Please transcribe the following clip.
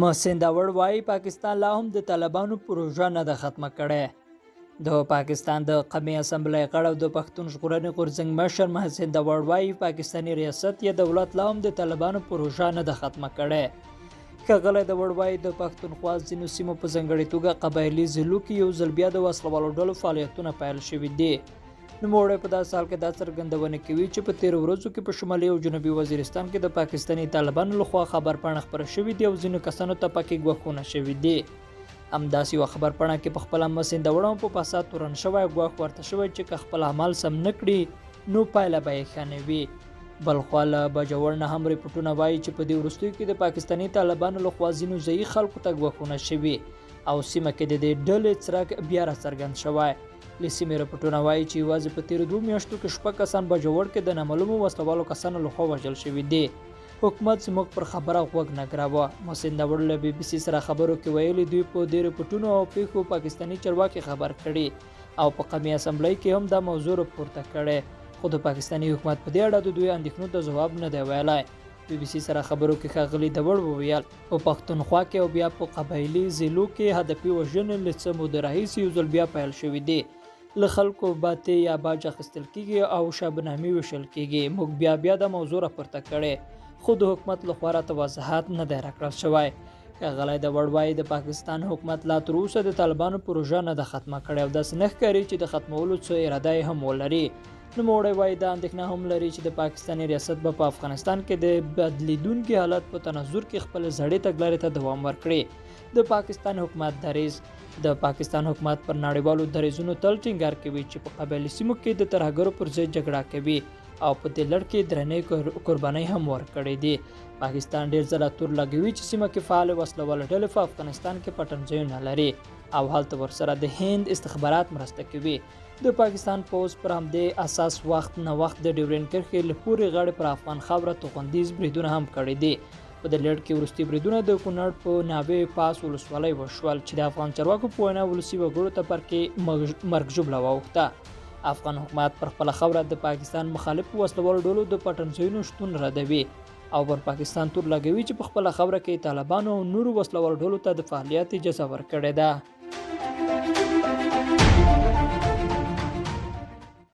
محسن وایي پاکستان لا هم د طالبانو پروژه نه ده ختمه کړې. د پاکستان د قومي اسمبلی غړی او د پښتون ژغورنې غورځنګ مشر محسن وایي پاکستاني ریاست یا دولت لا هم د طالبانو پروژه نه ده ختمه کړې. ښاغلی وایي د پښتونخوا ځینو سیمو په ځانګړې توګه قبایلي ضلعو کې یو ځل بیا د وسلوالو ډلو فعالیتونه پیل شوي دي. نوموړی په داسې حال کې دا څرګندونه کوي چې په تېرو ورځو کې په شمالي او جنوبي وزیرستان کې د پاکستاني طالبانو لخوا خبرپاڼه خپره شوې دي او ځینو کسانو ته پکې ګواښونه شوي دي. همداسې یوه خبرپاڼه کې په خپله محسن هم په فساد تورن شوی ګواښ ورته شوی چې که خپل اعمال سم نه کړي نو پایله به یې ښه نه وي. بلخوا له بجوړ نه هم ریپورټونه وایي چې په دې وروستیو کې د پاکستاني طالبانو لخوا ځینو ځایي خلکو ته ګواښونه شوي او سیمه کې د دې ډلې څرک بیا راڅرګند شوی. له سیمې رپورټونه وایي چې یوازې په تېرو 2 میاشتو کې 6 کسان بجوړ کې د نامعلومو وسلوالو کسانو لخوا وژل شوي دي. حکومت زموږ پر خبره غوږ نه ګراوه. محسن له BBC سره خبرو کې ویلي دوی په دې رپورټونو او پیښو پاکستاني چارواکي خبر کړي او په قومي اسمبلی کې هم دا موضوع راپورته کړې، خو د پاکستاني حکومت په دې اړه د دوی اندېښنو ته ځواب نه دی ویلی. BBC سره خبرو کې ښاغلي وویل په پښتونخوا کې او بیا په قبایلي ضلعو کې هدفي وژنې له څه موده راهیسې یو ځل بیا پیل شوي دي. له خلکو باتې یا باج اخیستل کیږي او شابنامې ویشل کیږي. موږ بیا د موضوع راپورته کړې، خو د حکومت لخوا راته وضاحت نه دی راکړل شوی. ښاغلی وایي د پاکستان حکومت لا تر اوسه د طالبانو پروژه نه ده ختمه کړې او داسې نه ښکاري چې د ختمولو څه اراده یې هم ولري. نوموړی وایي دا اندېښنه هم لري چې د پاکستاني ریاست به په افغانستان کې د بدلیدونکي حالت په تناظر کې خپل زړې تګلارې ته دوام ورکړي. د پاکستان حکومت دریځ د پاکستان حکومت پر نړیوالو دریځونو تل ټینګار کوي چې په قبایلي سیمو کې د ترهګرو پر ضد جګړه کوي او په دې لړ کې درنې قربانۍ هم ورکړې دي. پاکستان ډېر ځله تور لګوي چې سیمه کې فعال وسلوال ډلې په افغانستان کې پټنځایونه لري او هلته ورسره د هند استخبارات مرسته کوي. د پاکستان پوځ پر همدې اساس وخت نه وخت د ډیورند کرښې له پورې غاړې پر افغان خاوره توغندیز بریدونه هم کړي دي. په دې لړ کې وروستي بریدونه د کونړ په ناوې پاس ولسوالۍ وشول چې د افغان چارواکو په وینا ولسي وګړو ته پر کې مرګ ژوبله واوښته. افغان حکومت پر خپله خاوره د پاکستان مخالف وسلوالو ډلو د پټنځایونو شتون ردوي او پر پاکستان تور لګوي چې په خپله خاوره کې طالبانو او نورو وسلوالو ډلو ته د فعالیت اجازه ورکړې ده.